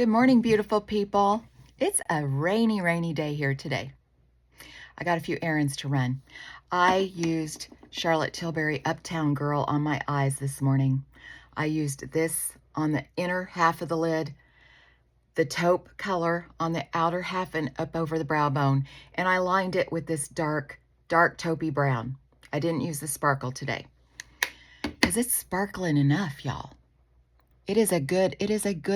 Good morning, beautiful people. It's a rainy day here today. I got a few errands to run. I used Charlotte Tilbury Uptown Girl on my eyes this morning. I used this on the inner half of the lid, the taupe color on the outer half and up over the brow bone, and I lined it with this dark taupey brown. I didn't use the sparkle today because it's sparkling enough, y'all. It is a good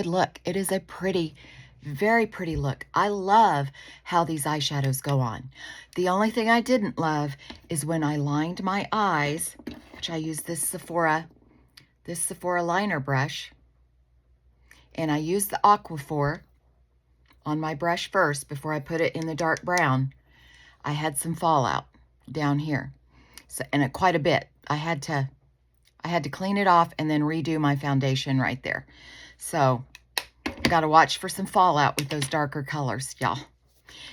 look. It is a pretty, very pretty look. I love how these eyeshadows go on. The only thing I didn't love is when I lined my eyes, which I used this Sephora liner brush, and I used the Aquaphor on my brush first before I put it in the dark brown. I had some fallout down here, and quite a bit. I had to clean it off and then redo my foundation right there. So I got to watch for some fallout with those darker colors, y'all.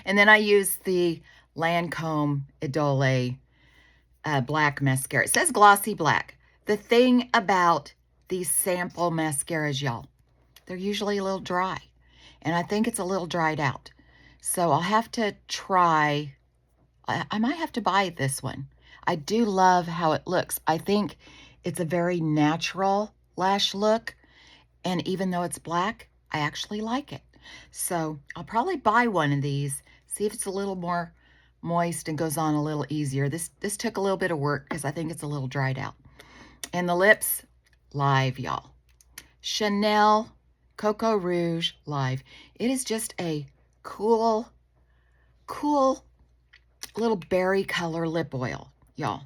And then I used the Lancome Idole black mascara. It says glossy black. The thing about these sample mascaras, y'all, they're usually a little dry. And I think it's a little dried out. So I'll have to try. I might have to buy this one. I do love how it looks. I think it's a very natural lash look, and even though it's black, I actually like it. So I'll probably buy one of these, see if it's a little more moist and goes on a little easier. This took a little bit of work because I think it's a little dried out. And the lips, Live, y'all. Chanel Coco Rouge Live. It is just a cool little berry color lip oil, y'all.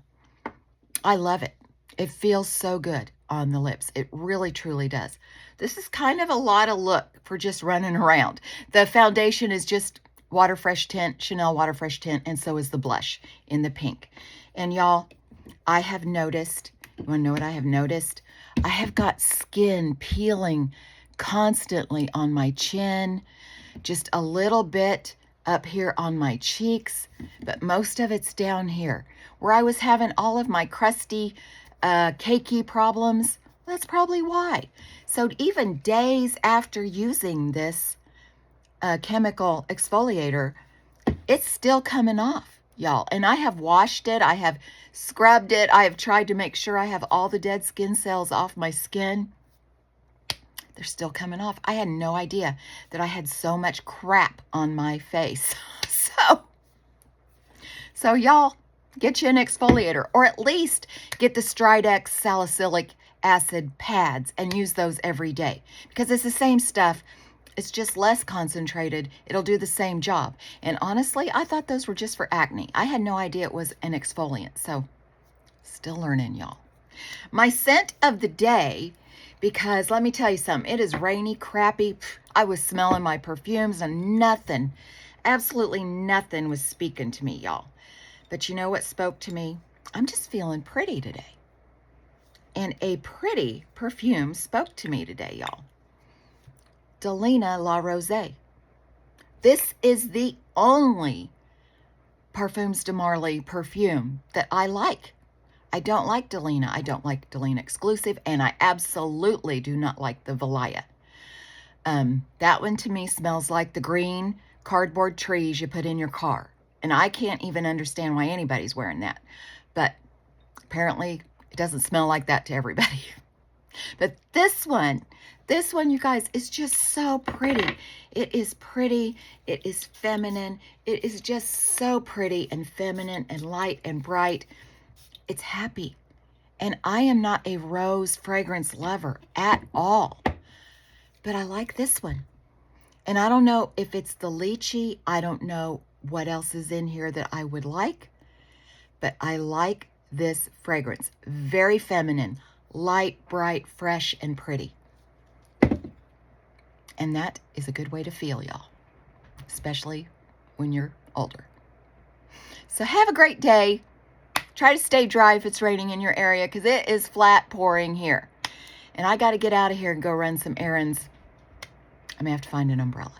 I love it. It feels so good on the lips. It really, truly does. This is kind of a lot of look for just running around. The foundation is just Water Fresh Tint, Chanel Water Fresh Tint, and so is the blush in the pink. And y'all, I have noticed, you want to know what I have noticed? I have got skin peeling constantly on my chin, just a little bit up here on my cheeks, but most of it's down here where I was having all of my crusty, cakey problems. That's probably why. So even days after using this chemical exfoliator, it's still coming off, y'all. And I have washed it. I have scrubbed it. I have tried to make sure I have all the dead skin cells off my skin. They're still coming off. I had no idea that I had so much crap on my face. So y'all, get you an exfoliator, or at least get the Stridex salicylic acid pads and use those every day, because it's the same stuff. It's just less concentrated. It'll do the same job. And honestly, I thought those were just for acne. I had no idea it was an exfoliant. So still learning, y'all. My scent of the day, because let me tell you something, it is rainy, crappy. I was smelling my perfumes and nothing, absolutely nothing was speaking to me, y'all. But you know what spoke to me? I'm just feeling pretty today. And a pretty perfume spoke to me today, y'all. Delina La Rose. This is the only Parfums de Marley perfume that I like. I don't like Delina. I don't like Delina Exclusive, and I absolutely do not like the Valaya. That one to me smells like the green cardboard trees you put in your car. And I can't even understand why anybody's wearing that. But apparently it doesn't smell like that to everybody. But this one, you guys, is just so pretty. It is pretty. It is feminine. It is just so pretty and feminine and light and bright. It's happy. And I am not a rose fragrance lover at all. But I like this one. And I don't know if it's the lychee. I don't know what else is in here that I would like. But I like this fragrance. Very feminine, light, bright, fresh, and pretty. And that is a good way to feel, y'all. Especially when you're older. So have a great day. Try to stay dry if it's raining in your area, because it is flat pouring here. And I got to get out of here and go run some errands. I may have to find an umbrella.